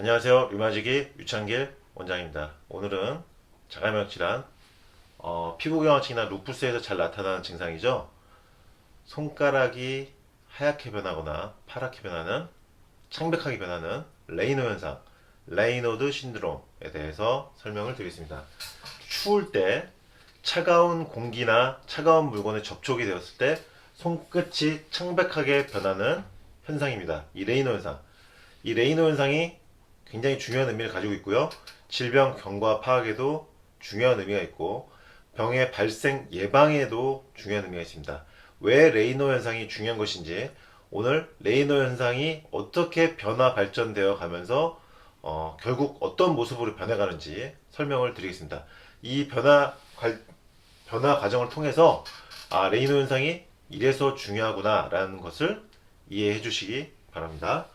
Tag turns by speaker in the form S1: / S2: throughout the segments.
S1: 안녕하세요. 류마지기 유창길 원장입니다. 오늘은 자가면역 질환, 피부경화증이나 루푸스에서 잘 나타나는 증상이죠. 손가락이 하얗게 변하거나 파랗게 변하는, 창백하게 변하는 레이노 현상, 레이노드 신드롬에 대해서 설명을 드리겠습니다. 추울 때 차가운 공기나 차가운 물건에 접촉이 되었을 때 손끝이 창백하게 변하는 현상입니다. 이 레이노 현상. 이 레이노 현상이 굉장히 중요한 의미를 가지고 있고요. 질병 경과 파악에도 중요한 의미가 있고 병의 발생 예방에도 중요한 의미가 있습니다. 왜 레이노 현상이 중요한 것인지, 오늘 레이노 현상이 어떻게 변화 발전되어 가면서 결국 어떤 모습으로 변해가는지 설명을 드리겠습니다. 이 변화 과정을 통해서 레이노 현상이 이래서 중요하구나 라는 것을 이해해 주시기 바랍니다.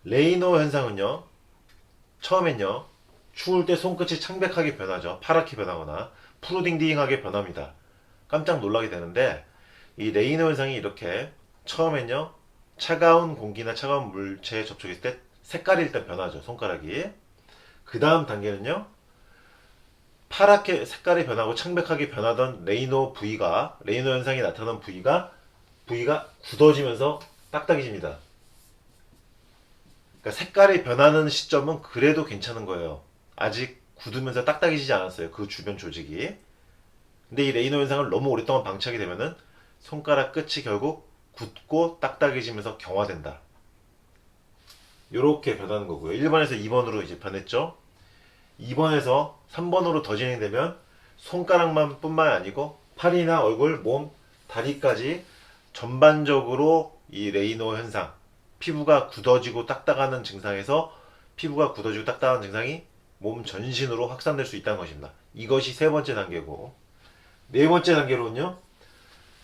S1: 레이노 현상은요, 처음엔요, 추울 때 손끝이 창백하게 변하죠. 파랗게 변하거나 푸르딩딩하게 변합니다. 깜짝 놀라게 되는데, 이 레이노 현상이 이렇게 처음엔요, 차가운 공기나 차가운 물체에 접촉했을 때 색깔이 일단 변하죠. 손가락이. 그 다음 단계는요, 파랗게 색깔이 변하고 창백하게 변하던 레이노 현상이 나타나는 부위가 굳어지면서 딱딱해집니다. 그러니까 색깔이 변하는 시점은 그래도 괜찮은 거예요. 아직 굳으면서 딱딱해지지 않았어요. 그 주변 조직이. 근데 이 레이노 현상을 너무 오랫동안 방치하게 되면은 손가락 끝이 결국 굳고 딱딱해지면서 경화된다. 이렇게 변하는 거고요. 1번에서 2번으로 이제 변했죠. 2번에서 3번으로 더 진행되면 손가락만 뿐만 아니고 팔이나 얼굴, 몸, 다리까지 전반적으로 이 레이노 현상, 피부가 굳어지고 딱딱하는 증상에서 피부가 굳어지고 딱딱한 증상이 몸 전신으로 확산될 수 있다는 것입니다. 이것이 세 번째 단계고, 네 번째 단계로는요,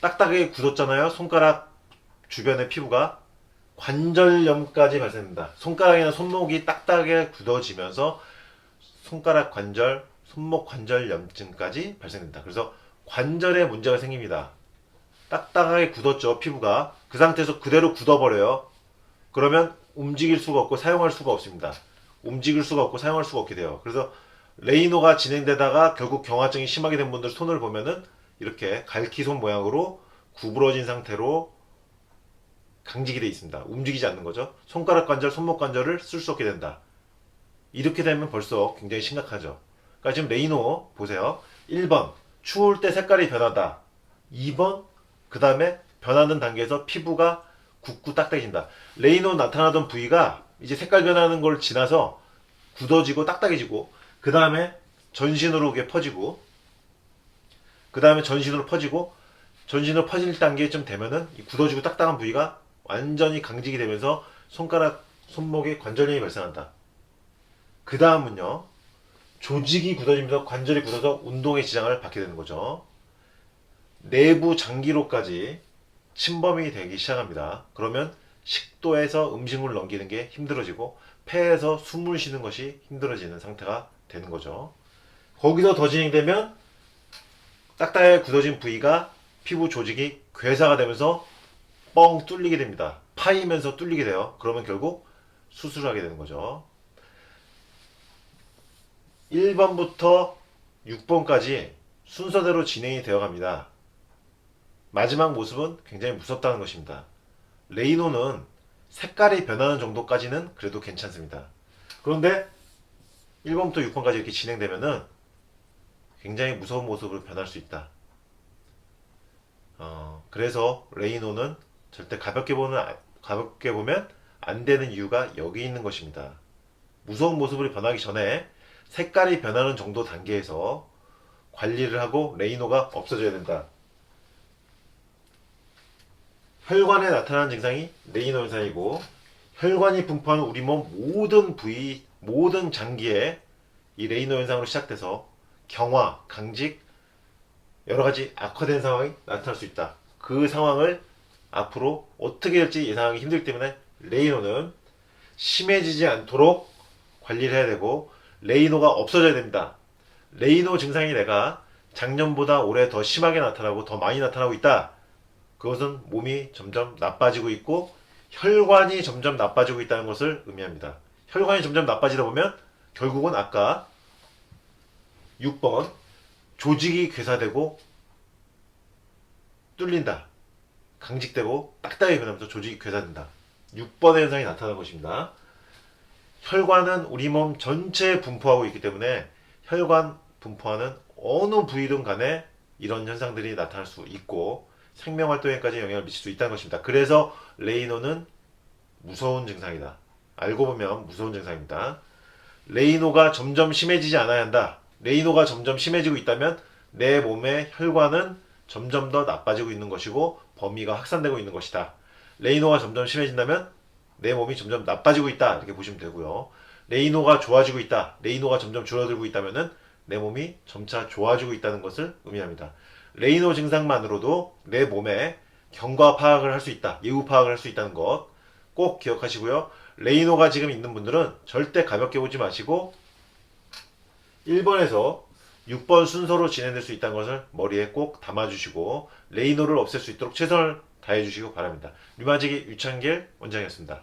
S1: 딱딱하게 굳었잖아요. 손가락 주변의 피부가 관절염까지 발생된다. 손가락이나 손목이 딱딱하게 굳어지면서 손가락 관절, 손목 관절염증까지 발생된다. 그래서 관절에 문제가 생깁니다. 딱딱하게 굳었죠, 피부가. 그 상태에서 그대로 굳어버려요. 그러면 움직일 수가 없고 사용할 수가 없습니다. 움직일 수가 없고 사용할 수가 없게 돼요. 그래서 레이노가 진행되다가 결국 경화증이 심하게 된 분들 손을 보면은 이렇게 갈퀴손 모양으로 구부러진 상태로 강직이 되어 있습니다. 움직이지 않는 거죠. 손가락 관절, 손목 관절을 쓸 수 없게 된다. 이렇게 되면 벌써 굉장히 심각하죠. 그러니까 지금 레이노 보세요. 1번 추울 때 색깔이 변하다. 2번 그 다음에 변하는 단계에서 피부가 굳고 딱딱해진다. 레이노 나타나던 부위가 이제 색깔 변하는 걸 지나서 굳어지고 딱딱해지고, 그 다음에 전신으로 이게 퍼지고, 그 다음에 전신으로 퍼질 단계쯤 되면은 이 굳어지고 딱딱한 부위가 완전히 강직이 되면서 손가락, 손목에 관절염이 발생한다. 그 다음은요, 조직이 굳어지면서 관절이 굳어서 운동에 지장을 받게 되는 거죠. 내부 장기로까지 침범이 되기 시작합니다. 그러면 식도에서 음식물을 넘기는 게 힘들어지고 폐에서 숨을 쉬는 것이 힘들어지는 상태가 되는 거죠. 거기서 더 진행되면 딱딱하게 굳어진 부위가 피부 조직이 괴사가 되면서 뻥 뚫리게 됩니다. 파이면서 뚫리게 돼요. 그러면 결국 수술을 하게 되는 거죠. 1번부터 6번까지 순서대로 진행이 되어 갑니다. 마지막 모습은 굉장히 무섭다는 것입니다. 레이노는 색깔이 변하는 정도까지는 그래도 괜찮습니다. 그런데 1번부터 6번까지 이렇게 진행되면은 굉장히 무서운 모습으로 변할 수 있다. 그래서 레이노는 절대 가볍게 보면 안 되는 이유가 여기 있는 것입니다. 무서운 모습으로 변하기 전에 색깔이 변하는 정도 단계에서 관리를 하고 레이노가 없어져야 된다. 혈관에 나타나는 증상이 레이노 현상이고, 혈관이 분포하는 우리 몸 모든 부위, 모든 장기에 이 레이노 현상으로 시작돼서 경화, 강직, 여러 가지 악화된 상황이 나타날 수 있다. 그 상황을 앞으로 어떻게 될지 예상하기 힘들기 때문에 레이노는 심해지지 않도록 관리를 해야 되고, 레이노가 없어져야 됩니다. 레이노 증상이 내가 작년보다 올해 더 심하게 나타나고 더 많이 나타나고 있다. 그것은 몸이 점점 나빠지고 있고 혈관이 점점 나빠지고 있다는 것을 의미합니다. 혈관이 점점 나빠지다 보면 결국은 아까 6번 조직이 괴사되고 뚫린다. 강직되고 딱딱하게 변하면서 조직이 괴사된다. 6번의 현상이 나타나는 것입니다. 혈관은 우리 몸 전체에 분포하고 있기 때문에 혈관 분포하는 어느 부위든 간에 이런 현상들이 나타날 수 있고 생명활동에까지 영향을 미칠 수 있다는 것입니다. 그래서 레이노는 무서운 증상이다. 알고 보면 무서운 증상입니다. 레이노가 점점 심해지지 않아야 한다. 레이노가 점점 심해지고 있다면 내 몸의 혈관은 점점 더 나빠지고 있는 것이고 범위가 확산되고 있는 것이다. 레이노가 점점 심해진다면 내 몸이 점점 나빠지고 있다. 이렇게 보시면 되고요. 레이노가 좋아지고 있다. 레이노가 점점 줄어들고 있다면은 내 몸이 점차 좋아지고 있다는 것을 의미합니다. 레이노 증상만으로도 내 몸의 경과 파악을 할 수 있다. 예후 파악을 할 수 있다는 것 꼭 기억하시고요. 레이노가 지금 있는 분들은 절대 가볍게 보지 마시고 1번에서 6번 순서로 진행될 수 있다는 것을 머리에 꼭 담아주시고 레이노를 없앨 수 있도록 최선을 다해주시기 바랍니다. 류마지기 유창길 원장이었습니다.